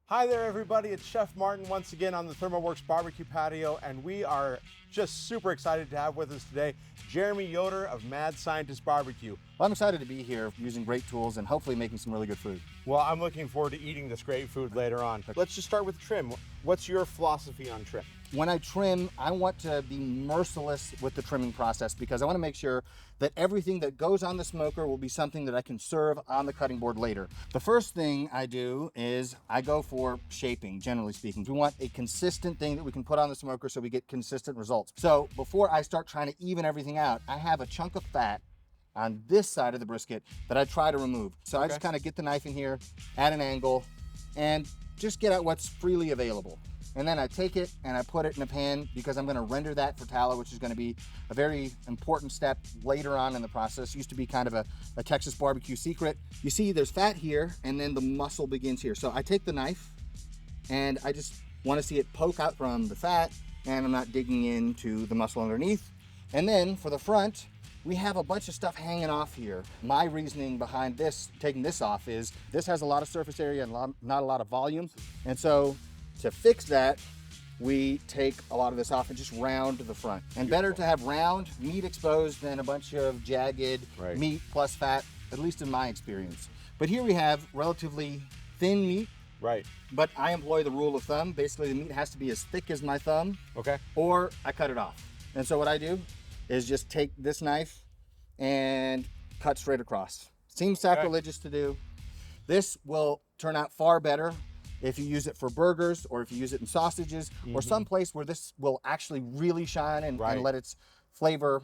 Hi there everybody, it's Chef Martin once again on the ThermoWorks barbecue patio, and we are just super excited to have with us today Jeremy Yoder of Mad Scientist BBQ. Well, I'm excited to be here using great tools and hopefully making some really good food. Well, I'm looking forward to eating this great food later on. Let's just start with trim. What's your philosophy on trim? When I trim, I want to be merciless with the trimming process because I want to make sure that everything that goes on the smoker will be something that I can serve on the cutting board later. The first thing I do is I go for shaping, generally speaking. We want a consistent thing that we can put on the smoker so we get consistent results. So before I start trying to even everything out, I have a chunk of fat on this side of the brisket that I try to remove. So I just kind of get the knife in here at an angle and just get out what's freely available. And then I take it and I put it in a pan because I'm going to render that for tallow, which is going to be a very important step later on in the process. It used to be kind of a Texas barbecue secret. You see there's fat here and then the muscle begins here. So I take the knife and I just want to see it poke out from the fat, and I'm not digging into the muscle underneath. And then for the front, we have a bunch of stuff hanging off here. My reasoning behind this, taking this off, is this has a lot of surface area and not a lot of volume. And so to fix that, we take a lot of this off and just round the front. And better to have round meat exposed than a bunch of jagged meat plus fat, at least in my experience. But here we have relatively thin meat. Right. But I employ the rule of thumb. Basically, the meat has to be as thick as my thumb. Okay. Or I cut it off. And so what I do is just take this knife and cut straight across. Seems sacrilegious to do. This will turn out far better if you use it for burgers or if you use it in sausages or some place where this will actually really shine and let its flavor,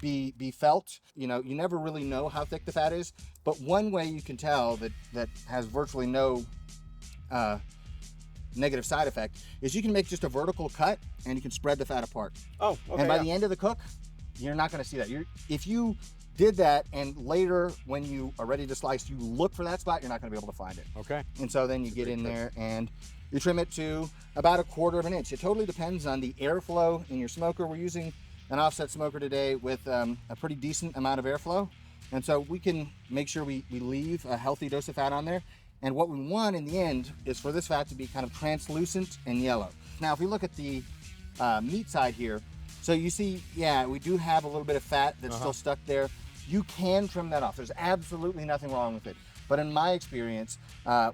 be felt. You never really know how thick the fat is, but one way you can tell that has virtually no negative side effect is you can make just a vertical cut and you can spread the fat apart. Oh, okay. And by the end of the cook, you're not going to see that. If you did that and later when you are ready to slice, you look for that spot, you're not going to be able to find it. Okay. And so then you get in there and you trim it to about 1/4 of an inch. It totally depends on the airflow in your smoker. We're using an offset smoker today with a pretty decent amount of airflow. And so we can make sure we leave a healthy dose of fat on there. And what we want in the end is for this fat to be kind of translucent and yellow. Now, if we look at the meat side here, so you see, we do have a little bit of fat that's still stuck there. You can trim that off. There's absolutely nothing wrong with it. But in my experience,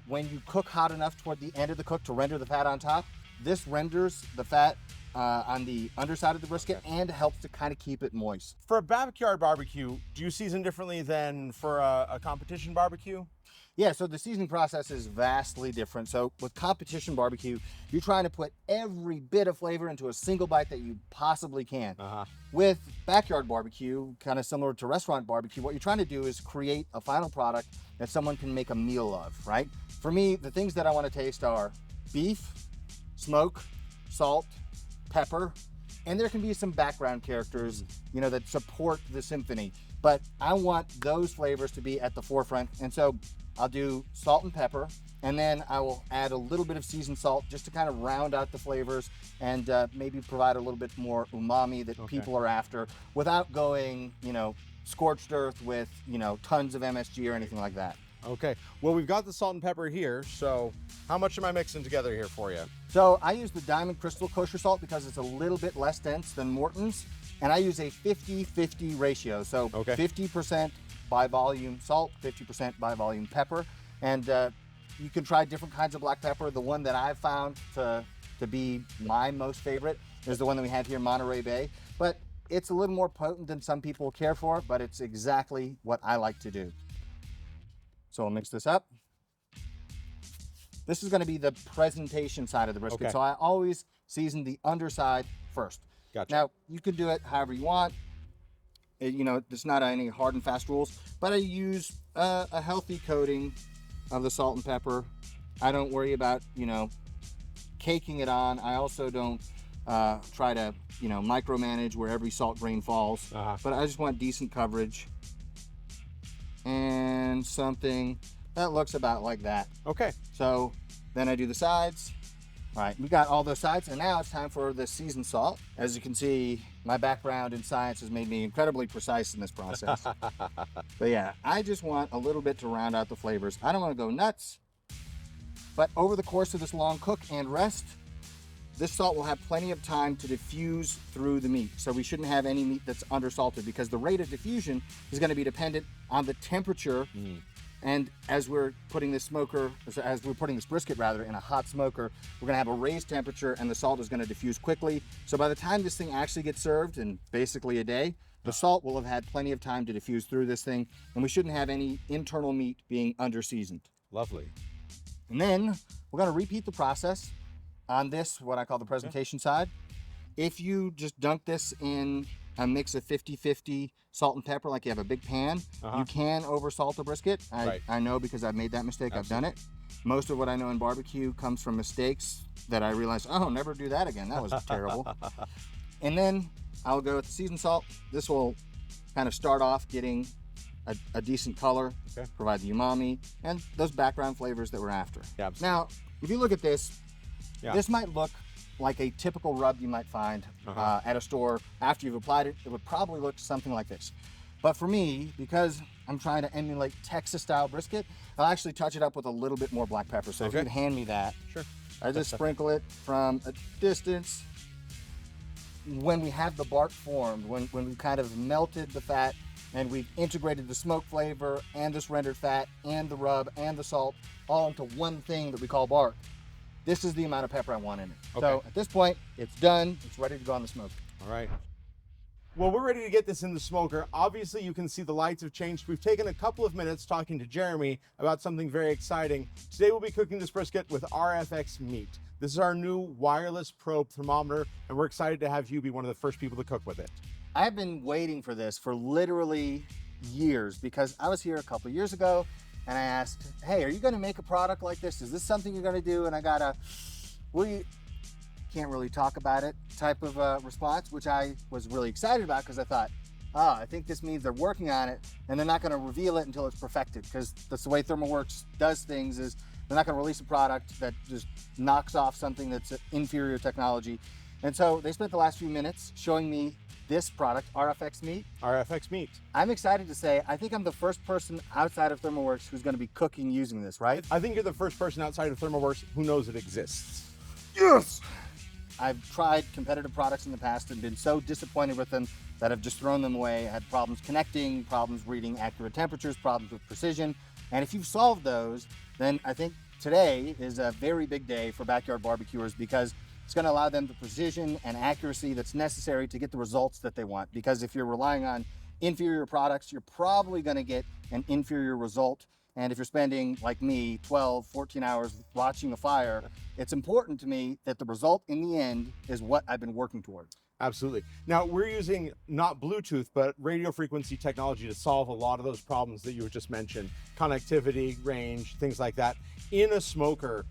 when you cook hot enough toward the end of the cook to render the fat on top, this renders the fat on the underside of the brisket and helps to kind of keep it moist. For a backyard barbecue, do you season differently than for a competition barbecue? Yeah, so the seasoning process is vastly different. So with competition barbecue, you're trying to put every bit of flavor into a single bite that you possibly can. With backyard barbecue, kind of similar to restaurant barbecue, what you're trying to do is create a final product that someone can make a meal of, right? For me, the things that I want to taste are beef, smoke, salt, pepper, and there can be some background characters, that support the symphony. But I want those flavors to be at the forefront. And so I'll do salt and pepper, and then I will add a little bit of seasoned salt just to kind of round out the flavors and maybe provide a little bit more umami that people are after without going, scorched earth with, tons of MSG or anything like that. Okay. Well, we've got the salt and pepper here, so how much am I mixing together here for you? So I use the Diamond Crystal kosher salt because it's a little bit less dense than Morton's, and I use a 50-50 ratio. So 50% by volume salt, 50% by volume pepper. And you can try different kinds of black pepper. The one that I've found to be my most favorite is the one that we have here in Monterey Bay. But it's a little more potent than some people care for, but it's exactly what I like to do. So I'll mix this up. This is going to be the presentation side of the brisket. So I always season the underside first. Gotcha. Now, you can do it however you want. There's not any hard and fast rules, but I use a healthy coating of the salt and pepper. I don't worry about, caking it on. I also don't try to, micromanage where every salt grain falls, but I just want decent coverage and something that looks about like that. Okay. So then I do the sides. All right, we got all those sides, and now it's time for the seasoned salt. As you can see, my background in science has made me incredibly precise in this process. But yeah, I just want a little bit to round out the flavors. I don't want to go nuts, But over the course of this long cook and rest, this salt will have plenty of time to diffuse through the meat. So we shouldn't have any meat that's undersalted, because the rate of diffusion is going to be dependent on the temperature. And as we're putting this brisket rather in a hot smoker, we're gonna have a raised temperature and the salt is gonna diffuse quickly. So by the time this thing actually gets served in basically a day, the salt will have had plenty of time to diffuse through this thing, and we shouldn't have any internal meat being under seasoned. Lovely. And then we're gonna repeat the process on this, what I call the presentation side. If you just dunk this in a mix of 50-50 salt and pepper, like you have a big pan, you can over salt a brisket. I know, because I've made that mistake. Absolutely. I've done it. Most of what I know in barbecue comes from mistakes that I realized, oh, never do that again. That was terrible. And then I'll go with the seasoned salt. This will kind of start off getting a decent color, provide the umami and those background flavors that we're after. Yeah, now, if you look at this, this might look like a typical rub you might find at a store. After you've applied it, it would probably look something like this. But for me, because I'm trying to emulate Texas style brisket, I'll actually touch it up with a little bit more black pepper. So if you could hand me that. Sure. I just sprinkle it from a distance. When we have the bark formed, when we've kind of melted the fat and we've integrated the smoke flavor and this rendered fat and the rub and the salt all into one thing that we call bark, this is the amount of pepper I want in it. So at this point, it's done. It's ready to go on the smoker. All right. Well, we're ready to get this in the smoker. Obviously, you can see the lights have changed. We've taken a couple of minutes talking to Jeremy about something very exciting. Today, we'll be cooking this brisket with RFX MEAT. This is our new wireless probe thermometer, and we're excited to have you be one of the first people to cook with it. I've been waiting for this for literally years, because I was here a couple years ago and I asked, hey, are you going to make a product like this? Is this something you're going to do? And I got a, we can't really talk about it type of response, which I was really excited about, because I thought, I think this means they're working on it and they're not going to reveal it until it's perfected, because that's the way ThermalWorks does things. Is they're not going to release a product that just knocks off something that's inferior technology. And so they spent the last few minutes showing me this product, RFX MEAT. RFX MEAT. I'm excited to say, I think I'm the first person outside of ThermalWorks who's going to be cooking using this, right? I think you're the first person outside of ThermalWorks who knows it exists. Yes! I've tried competitive products in the past and been so disappointed with them that I've just thrown them away. I had problems connecting, problems reading accurate temperatures, problems with precision. And if you've solved those, then I think today is a very big day for backyard barbecuers, because it's going to allow them the precision and accuracy that's necessary to get the results that they want. Because if you're relying on inferior products, you're probably going to get an inferior result. And if you're spending, like me, 12, 14 hours watching a fire, it's important to me that the result in the end is what I've been working towards. Absolutely. Now, we're using not Bluetooth, but radio frequency technology to solve a lot of those problems that you just mentioned. Connectivity, range, things like that. In a smoker,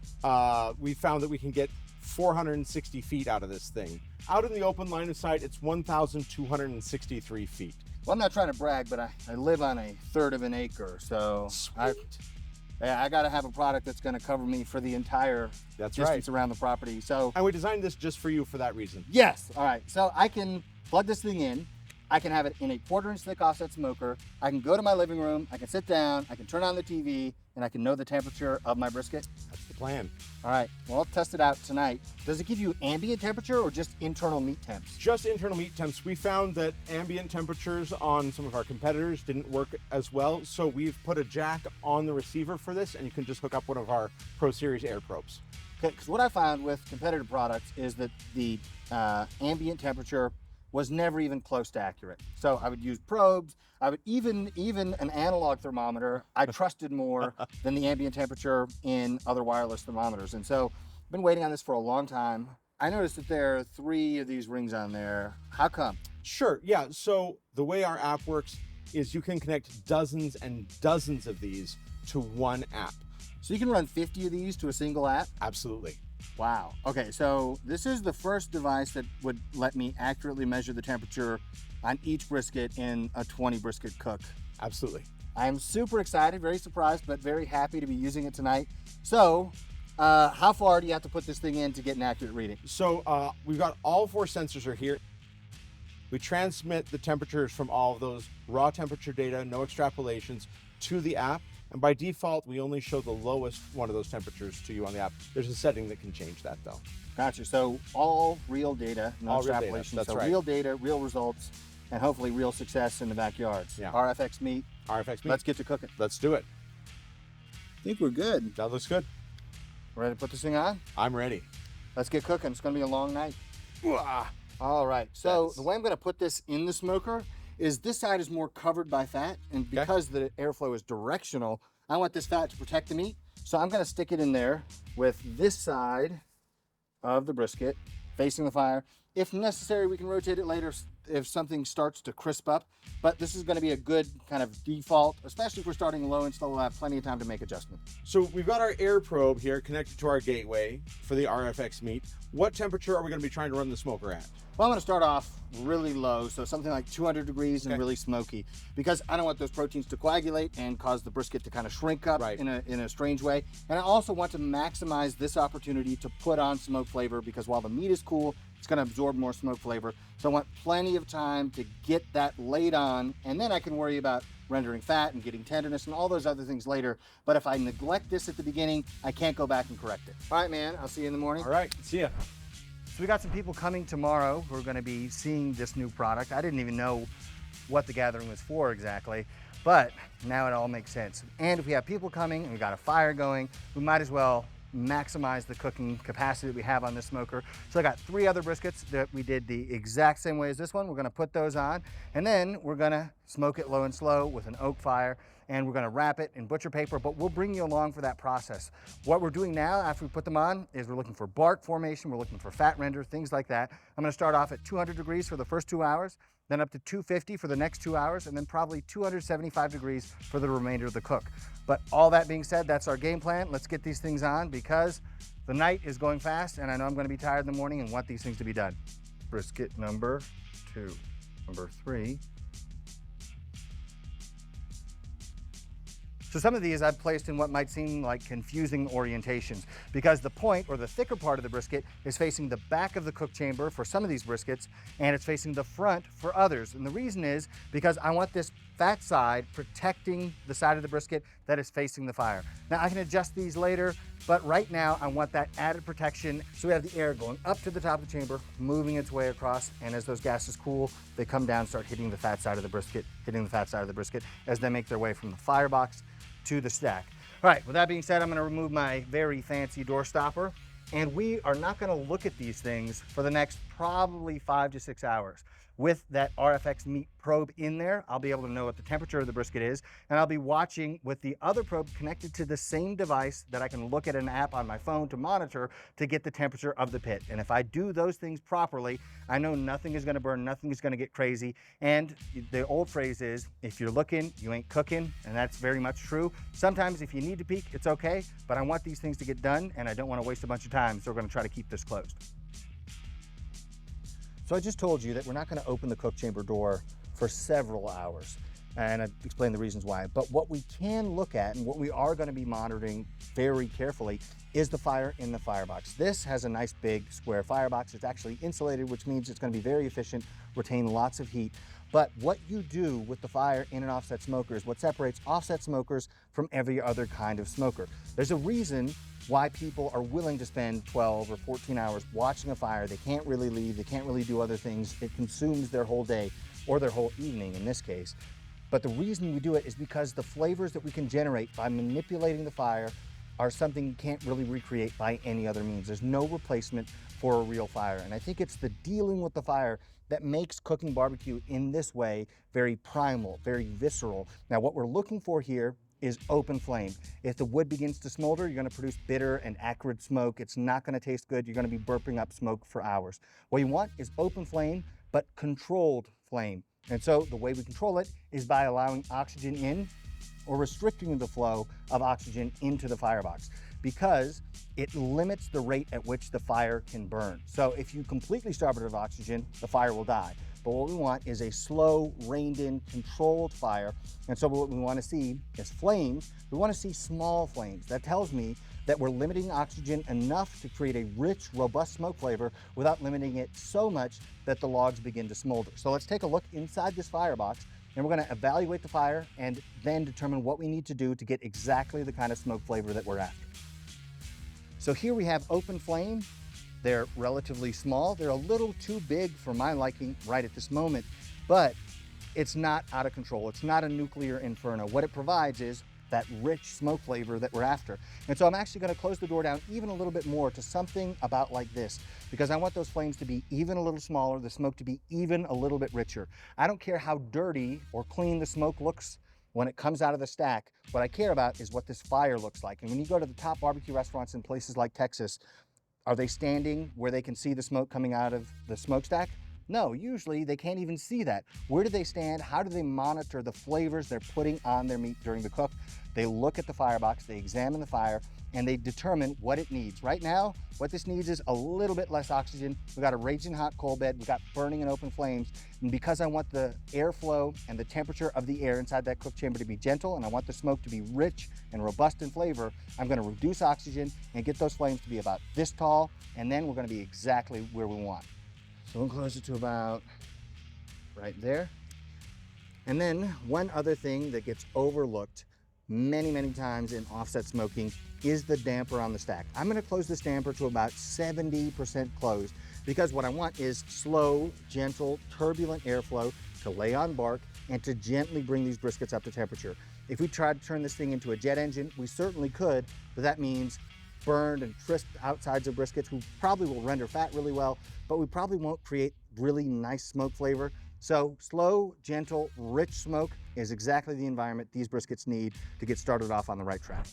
we found that we can get 460 feet out of this thing. Out in the open line of sight, it's 1,263 feet. Well, I'm not trying to brag, but I live on a third of an acre, so I got to have a product that's going to cover me for the entire distance around the property. So, and we designed this just for you for that reason. Yes. All right. So I can plug this thing in. I can have it in a 1/4 inch thick offset smoker. I can go to my living room. I can sit down. I can turn on the TV, and I can know the temperature of my brisket. That's the plan. All right. Well, I'll test it out tonight. Does it give you ambient temperature or just internal meat temps? Just internal meat temps. We found that ambient temperatures on some of our competitors didn't work as well, so we've put a jack on the receiver for this, and you can just hook up one of our Pro Series air probes. Okay, because what I found with competitive products is that the ambient temperature was never even close to accurate. So I would use probes. I would even an analog thermometer I trusted more than the ambient temperature in other wireless thermometers. And so I've been waiting on this for a long time. I noticed that there are 3 of these rings on there. How come? Sure, yeah. So the way our app works is you can connect dozens and dozens of these to one app. So you can run 50 of these to a single app? Absolutely. Wow. Okay, so this is the first device that would let me accurately measure the temperature on each brisket in a 20 brisket cook. Absolutely. I'm super excited, very surprised, but very happy to be using it tonight. So, how far do you have to put this thing in to get an accurate reading? So we've got all 4 sensors are here. We transmit the temperatures from all of those raw temperature data, no extrapolations, to the app. And by default, we only show the lowest one of those temperatures to you on the app. There's a setting that can change that though. Gotcha. So all real data, no All real data, extrapolation. that's So right. real data, real results, and hopefully real success in the backyards. Yeah. RFX MEAT. RFX MEAT. Let's get to cooking. Let's do it. I think we're good. That looks good. Ready to put this thing on? I'm ready. Let's get cooking. It's going to be a long night. Wah. All right. So That's- the way I'm going to put this in the smoker is this side is more covered by fat, and because the airflow is directional, I want this fat to protect the meat. So I'm going to stick it in there with this side of the brisket facing the fire. If necessary, we can rotate it later if something starts to crisp up, but this is going to be a good kind of default, especially if we're starting low and still we'll have plenty of time to make adjustments. So we've got our air probe here connected to our gateway for the RFX MEAT. What temperature are we going to be trying to run the smoker at? Well, I'm going to start off really low, so something like 200 degrees and really smoky, because I don't want those proteins to coagulate and cause the brisket to kind of shrink up in a strange way. And I also want to maximize this opportunity to put on smoke flavor, because while the meat is cool, it's going to absorb more smoke flavor. So I want plenty of time to get that laid on, and then I can worry about rendering fat and getting tenderness and all those other things later. But if I neglect this at the beginning, I can't go back and correct it. All right, man, I'll see you in the morning. All right, see ya. So we got some people coming tomorrow who are going to be seeing this new product. I didn't even know what the gathering was for exactly, but now it all makes sense. And if we have people coming and we got a fire going, we might as well maximize the cooking capacity that we have on this smoker. So I got 3 other briskets that we did the exact same way as this one. We're going to put those on, and then we're going to smoke it low and slow with an oak fire, and we're going to wrap it in butcher paper, but we'll bring you along for that process. What we're doing now after we put them on is we're looking for bark formation, we're looking for fat render, things like that. I'm going to start off at 200 degrees for the first 2 hours, then up to 250 for the next 2 hours, and then probably 275 degrees for the remainder of the cook. But all that being said, that's our game plan. Let's get these things on, because the night is going fast and I know I'm going to be tired in the morning and want these things to be done. Brisket number 2, number 3. So some of these I've placed in what might seem like confusing orientations, because the point, or the thicker part of the brisket, is facing the back of the cook chamber for some of these briskets, and it's facing the front for others. And the reason is because I want this fat side protecting the side of the brisket that is facing the fire. Now I can adjust these later, but right now I want that added protection. So we have the air going up to the top of the chamber, moving its way across, and as those gases cool, they come down, start hitting the fat side of the brisket, as they make their way from the firebox to the stack. All right, with that being said, I'm going to remove my very fancy door stopper, and we are not going to look at these things for the next probably 5 to 6 hours. With that RFX MEAT probe in there, I'll be able to know what the temperature of the brisket is, and I'll be watching with the other probe connected to the same device that I can look at an app on my phone to monitor to get the temperature of the pit. And if I do those things properly, I know nothing is gonna burn, nothing is gonna get crazy. And the old phrase is, if you're looking, you ain't cooking, and that's very much true. Sometimes if you need to peek, it's okay, but I want these things to get done, and I don't wanna waste a bunch of time, so we're gonna try to keep this closed. So I just told you that we're not going to open the cook chamber door for several hours, and I explained the reasons why. But what we can look at, and what we are going to be monitoring very carefully, is the fire in the firebox. This has a nice big square firebox. It's actually insulated, which means it's going to be very efficient, retain lots of heat. But what you do with the fire in an offset smoker is what separates offset smokers from every other kind of smoker. There's a reason why people are willing to spend 12 or 14 hours watching a fire. They can't really leave, they can't really do other things. It consumes their whole day, or their whole evening in this case. But the reason we do it is because the flavors that we can generate by manipulating the fire are something you can't really recreate by any other means. There's no replacement for a real fire. And I think it's the dealing with the fire that makes cooking barbecue in this way very primal, very visceral. Now, what we're looking for here is open flame. If the wood begins to smolder, you're gonna produce bitter and acrid smoke. It's not gonna taste good. You're gonna be burping up smoke for hours. What you want is open flame, but controlled flame. And so the way we control it is by allowing oxygen in, or restricting the flow of oxygen into the firebox, because it limits the rate at which the fire can burn. So if you completely starve it of oxygen, the fire will die. But what we want is a slow, reined in, controlled fire. And so what we want to see is flames. We want to see small flames. That tells me that we're limiting oxygen enough to create a rich, robust smoke flavor without limiting it so much that the logs begin to smolder. So let's take a look inside this firebox and we're gonna evaluate the fire and then determine what we need to do to get exactly the kind of smoke flavor that we're after. So here we have open flame. They're relatively small. They're a little too big for my liking right at this moment, but it's not out of control. It's not a nuclear inferno. What it provides is that rich smoke flavor that we're after. And so I'm actually gonna close the door down even a little bit more to something about like this, because I want those flames to be even a little smaller, the smoke to be even a little bit richer. I don't care how dirty or clean the smoke looks when it comes out of the stack. What I care about is what this fire looks like. And when you go to the top barbecue restaurants in places like Texas, are they standing where they can see the smoke coming out of the smokestack? No, usually they can't even see that. Where do they stand? How do they monitor the flavors they're putting on their meat during the cook? They look at the firebox, they examine the fire, and they determine what it needs. Right now, what this needs is a little bit less oxygen. We've got a raging hot coal bed, we've got burning and open flames, and because I want the airflow and the temperature of the air inside that cook chamber to be gentle, and I want the smoke to be rich and robust in flavor, I'm gonna reduce oxygen and get those flames to be about this tall, and then we're gonna be exactly where we want. So we'll close it to about right there. And then one other thing that gets overlooked many times in offset smoking is the damper on the stack. I'm gonna close this damper to about 70% closed, because what I want is slow, gentle, turbulent airflow to lay on bark and to gently bring these briskets up to temperature. If we tried to turn this thing into a jet engine, we certainly could, but that means burned and crisped outsides of briskets. We probably will render fat really well, but we probably won't create really nice smoke flavor. So slow, gentle, rich smoke is exactly the environment these briskets need to get started off on the right track.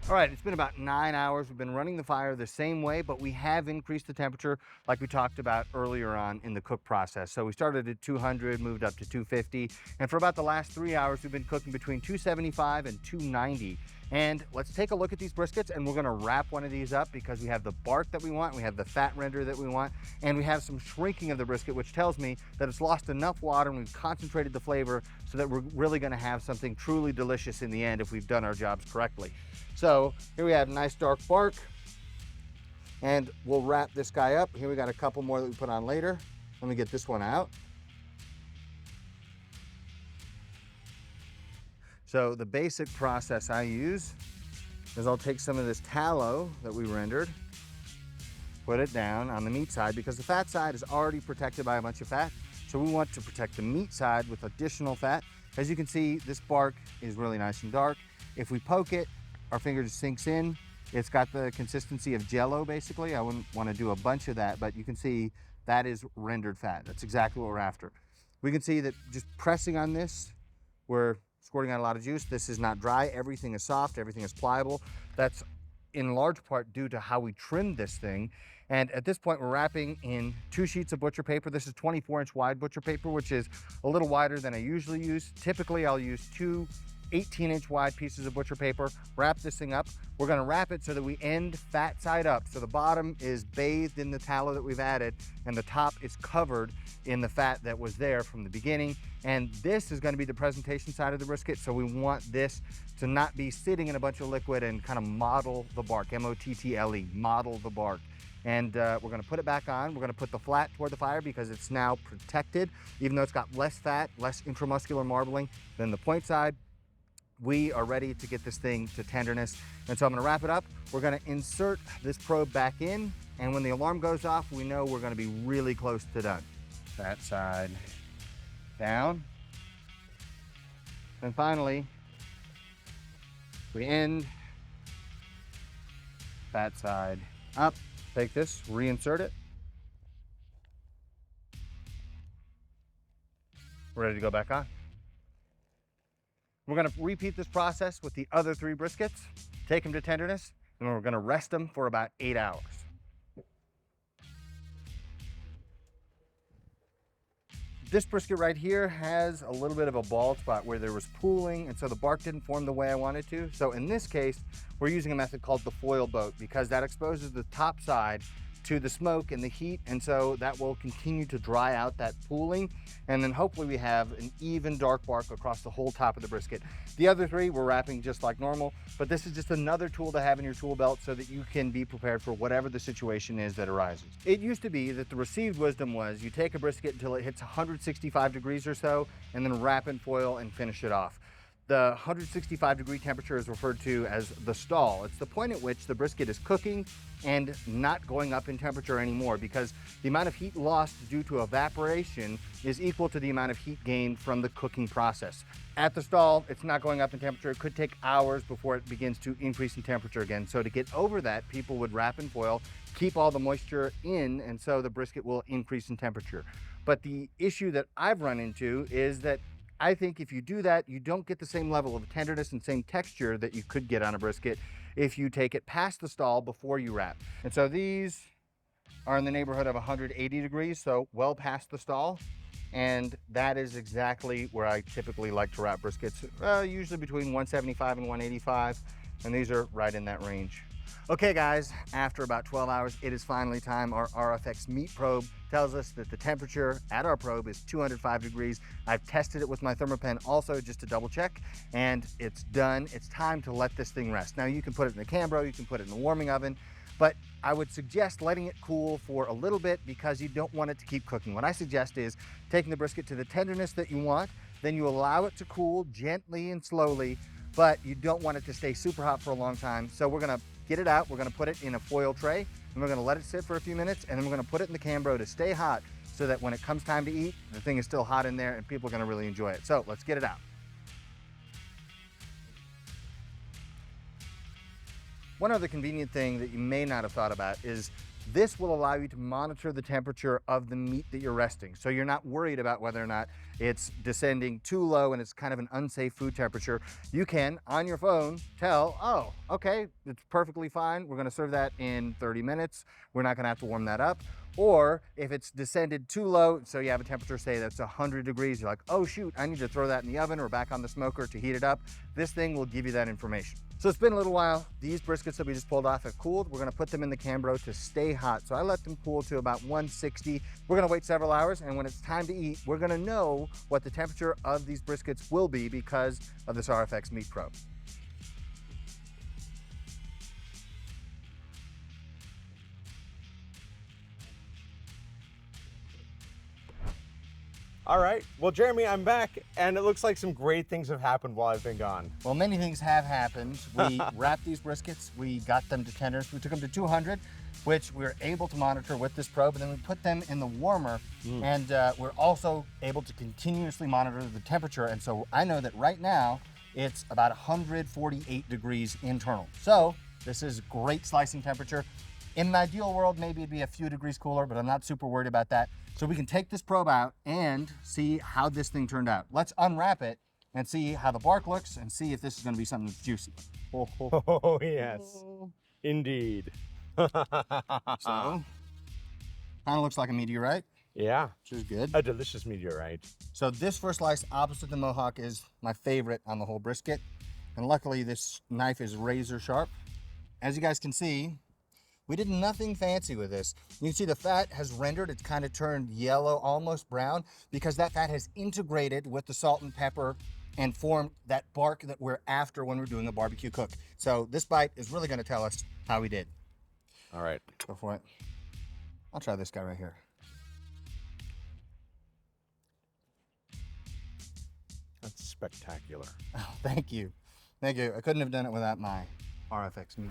All right, it's been about 9 hours. We've been running the fire the same way, but we have increased the temperature like we talked about earlier on in the cook process. So we started at 200, moved up to 250, and for about the last 3 hours, we've been cooking between 275 and 290. And let's take a look at these briskets, and we're gonna wrap one of these up because we have the bark that we want, we have the fat render that we want, and we have some shrinking of the brisket, which tells me that it's lost enough water and we've concentrated the flavor so that we're really gonna have something truly delicious in the end if we've done our jobs correctly. So here we have nice dark bark, and we'll wrap this guy up. Here we got a couple more that we put on later. Let me get this one out. So the basic process I use is I'll take some of this tallow that we rendered, put it down on the meat side, because the fat side is already protected by a bunch of fat. So we want to protect the meat side with additional fat. As you can see, this bark is really nice and dark. If we poke it, our finger just sinks in. It's got the consistency of Jell-O, basically. I wouldn't want to do a bunch of that, but you can see that is rendered fat. That's exactly what we're after. We can see that just pressing on this, we're squirting out a lot of juice. This is not dry. Everything is soft. Everything is pliable. That's in large part due to how we trimmed this thing. And at this point, we're wrapping in 2 sheets of butcher paper. This is 24-inch wide butcher paper, which is a little wider than I usually use. Typically, I'll use 2 18-inch wide pieces of butcher paper, wrap this thing up. We're gonna wrap it so that we end fat side up. So the bottom is bathed in the tallow that we've added, and the top is covered in the fat that was there from the beginning. And this is gonna be the presentation side of the brisket. So we want this to not be sitting in a bunch of liquid and kind of model the bark, M-O-T-T-L-E, model the bark. And we're gonna put it back on. We're gonna put the flat toward the fire because it's now protected, even though it's got less fat, less intramuscular marbling than the point side. We are ready to get this thing to tenderness. And so I'm gonna wrap it up. We're gonna insert this probe back in, and when the alarm goes off, we know we're gonna be really close to done. That side down. And finally, we end, that side up. Take this, reinsert it. We're ready to go back on. We're gonna repeat this process with the other 3 briskets, take them to tenderness, and we're gonna rest them for about 8 hours. This brisket right here has a little bit of a bald spot where there was pooling, and so the bark didn't form the way I wanted to. So in this case, we're using a method called the foil boat, because that exposes the top side to the smoke and the heat, and so that will continue to dry out that pooling, and then hopefully we have an even dark bark across the whole top of the brisket. The other three we're wrapping just like normal, but this is just another tool to have in your tool belt so that you can be prepared for whatever the situation is that arises. It used to be that the received wisdom was you take a brisket until it hits 165 degrees or so, and then wrap in foil and finish it off. The 165 degree temperature is referred to as the stall. It's the point at which the brisket is cooking and not going up in temperature anymore, because the amount of heat lost due to evaporation is equal to the amount of heat gained from the cooking process. At the stall, it's not going up in temperature. It could take hours before it begins to increase in temperature again. So to get over that, people would wrap in foil, keep all the moisture in, and so the brisket will increase in temperature. But the issue that I've run into is that I think if you do that, you don't get the same level of tenderness and same texture that you could get on a brisket if you take it past the stall before you wrap. And so these are in the neighborhood of 180 degrees, so well past the stall. And that is exactly where I typically like to wrap briskets, usually between 175 and 185. And these are right in that range. Okay guys, after about 12 hours, it is finally time. Our RFX MEAT probe tells us that the temperature at our probe is 205 degrees. I've tested it with my thermopen also just to double check, and it's done. It's time to let this thing rest. Now you can put it in the Cambro, you can put it in the warming oven, but I would suggest letting it cool for a little bit because you don't want it to keep cooking. What I suggest is taking the brisket to the tenderness that you want, then you allow it to cool gently and slowly, but you don't want it to stay super hot for a long time. So we're gonna get it out, we're gonna put it in a foil tray, and we're gonna let it sit for a few minutes, and then we're gonna put it in the Cambro to stay hot so that when it comes time to eat, the thing is still hot in there and people are gonna really enjoy it. So let's get it out. One other convenient thing that you may not have thought about is this will allow you to monitor the temperature of the meat that you're resting. So you're not worried about whether or not it's descending too low and it's kind of an unsafe food temperature. You can, on your phone, tell, oh, okay, it's perfectly fine. We're gonna serve that in 30 minutes. We're not gonna have to warm that up. Or if it's descended too low, so you have a temperature, say that's 100 degrees, you're like, oh shoot, I need to throw that in the oven or back on the smoker to heat it up. This thing will give you that information. So it's been a little while. These briskets that we just pulled off have cooled. We're gonna put them in the Cambro to stay hot. So I let them cool to about 160. We're gonna wait several hours, and when it's time to eat, we're gonna know what the temperature of these briskets will be because of this RFX MEAT probe. All right. Well, Jeremy, I'm back, and it looks like some great things have happened while I've been gone. Well, many things have happened. We wrapped these briskets, we got them to tenderness, we took them to 200, which we were able to monitor with this probe, and then we put them in the warmer, and we're also able to continuously monitor the temperature, and so I know that right now, it's about 148 degrees internal. So this is great slicing temperature. In an ideal world, maybe it'd be a few degrees cooler, but I'm not super worried about that. So we can take this probe out and see how this thing turned out. Let's unwrap it and see how the bark looks and see if this is gonna be something that's juicy. Oh, yes, indeed. So, kind of looks like a meteorite. Yeah. Which is good. A delicious meteorite. So this first slice opposite the Mohawk is my favorite on the whole brisket. And luckily this knife is razor sharp. As you guys can see, we did nothing fancy with this. You can see the fat has rendered, it's kind of turned yellow, almost brown, because that fat has integrated with the salt and pepper and formed that bark that we're after when we're doing a barbecue cook. So this bite is really gonna tell us how we did. All right. Go for it. I'll try this guy right here. That's spectacular. Oh, thank you. Thank you. I couldn't have done it without my RFX MEAT.